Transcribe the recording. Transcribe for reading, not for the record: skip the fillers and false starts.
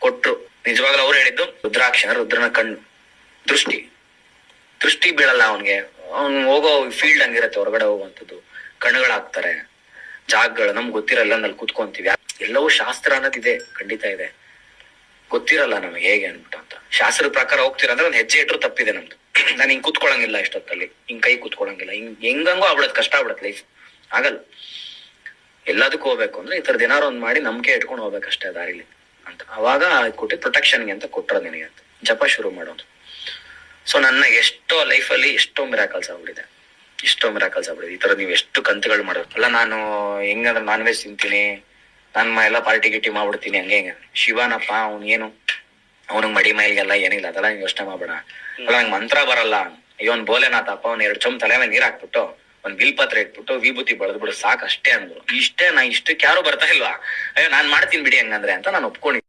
ಕೊಟ್ರು. ನಿಜವಾಗ್ಲೂ ಅವ್ರು ಹೇಳಿದ್ದು ರುದ್ರಾಕ್ಷ, ರುದ್ರನ ಕಣ್ಣು, ದೃಷ್ಟಿ ಬೀಳಲ್ಲ ಅವನ್ಗೆ. ಅವ್ನು ಹೋಗೋ ಫೀಲ್ಡ್ ಹಂಗಿರತ್ತೆ, ಹೊರಗಡೆ ಹೋಗುವಂಥದ್ದು, ಕಣ್ಣುಗಳಾಗ್ತಾರೆ, ಜಾಗಗಳು ನಮ್ಗೆ ಗೊತ್ತಿರಲ್ಲ, ನಲ್ಲಿ ಕೂತ್ಕೊಂತೀವಿ. ಎಲ್ಲವೂ ಶಾಸ್ತ್ರ ಅನ್ನೋದಿದೆ, ಖಂಡಿತ ಇದೆ, ಗೊತ್ತಿರಲ್ಲ ನಮಗೆ ಹೇಗೆ ಅನ್ಬಿಟ್ಟು ಅಂತ. ಶಾಸ್ತ್ರದ ಪ್ರಕಾರ ಹೋಗ್ತೀರಂದ್ರೆ ಒಂದ್ ಹೆಜ್ಜೆ ಇಟ್ರು ತಪ್ಪಿದೆ ನಮ್ದು. ನಾನು ಹಿಂಗ್ ಕೂತ್ಕೊಳಂಗಿಲ್ಲ ಇಷ್ಟೊತ್ತಲ್ಲಿ, ಹಿಂಗ್ ಕೈ ಕೂತ್ಕೊಳಂಗಿಲ್ಲ, ಹೆಂಗಂಗೋ ಆಗ್ಬಿಡತ್, ಕಷ್ಟ ಆಗ್ಬಿಡತ್ ಲೈಫ್, ಆಗಲ್ಲ. ಎಲ್ಲದಕ್ಕೂ ಹೋಗ್ಬೇಕು ಅಂದ್ರೆ ಈ ತರದ್ ಏನಾರು ಒಂದ್ ಮಾಡಿ ನಂಬಿಕೆ ಇಟ್ಕೊಂಡು ಹೋಗ್ಬೇಕಷ್ಟೇ ದಾರಿಲಿ ಅಂತ. ಅವಾಗ ಕೊಟ್ಟು ಪ್ರೊಟೆಕ್ಷನ್ಗೆ ಅಂತ ಕೊಟ್ಟರು ನಿನಗೆ ಅಂತ ಜಪ ಶುರು ಮಾಡೋದು. ಸೊ ನನ್ನ ಎಷ್ಟೋ ಲೈಫಲ್ಲಿ ಎಷ್ಟೋ ಮಿರಾಕಲ್ಸ್ ಆಗ್ಬಿಟ್ಟಿದೆ, ಈ ತರ ನೀವು ಎಷ್ಟು ಕಂತುಗಳು ಮಾಡೋದು. ಅಲ್ಲ ನಾನು ಹೆಂಗಂದ್ರೆ ನಾನ್ ವೆಜ್ ತಿಂತೀನಿ, ನನ್ನ ಎಲ್ಲ ಪಾರ್ಟಿ ಗಿಟಿ ಮಾಡ್ಬಿಡ್ತೀನಿ, ಹಂಗೆ ಶಿವನಪ್ಪ ಅವ್ನು ಏನು, ಅವ್ನಿಗೆ ಮಡಿ ಮೈಲ್ಗೆಲ್ಲ ಏನಿಲ್ಲ, ಅದೆಲ್ಲ ನೀನ್ ಯೋಚನೆ ಮಾಡ್ಬೇಡ. ಅಲ್ಲ ನಂಗೆ ಮಂತ್ರ ಬರಲ್ಲ, ಇವನ್ ಬೋಲೆನಾಥಪ್ಪ, ಅವ್ನ್ 2 ಚೊಂಬ್ ತಲೆ ಮೇಲೆ ನೀರ್ ಹಾಕ್ಬಿಟ್ಟು ಒಂದ್ ಬಿಲ್ಪತ್ರ ಇಟ್ಬಿಟ್ಟು ವಿಭೂತಿ ಬಳದ್ಬಿಡು ಸಾಕು ಅಷ್ಟೇ ಅಂದ್ರು. ಇಷ್ಟೇ, ನಾ ಇಷ್ಟಕ್ಕೆ ಯಾರು ಬರ್ತಾ ಇಲ್ವಾ, ಅಯ್ಯೋ ನಾನ್ ಮಾಡ್ತೀನಿ ಬಿಡಿ ಹಂಗಂದ್ರೆ ಅಂತ ನಾನು ಒಪ್ಕೊಂಡಿದ್ದೆ.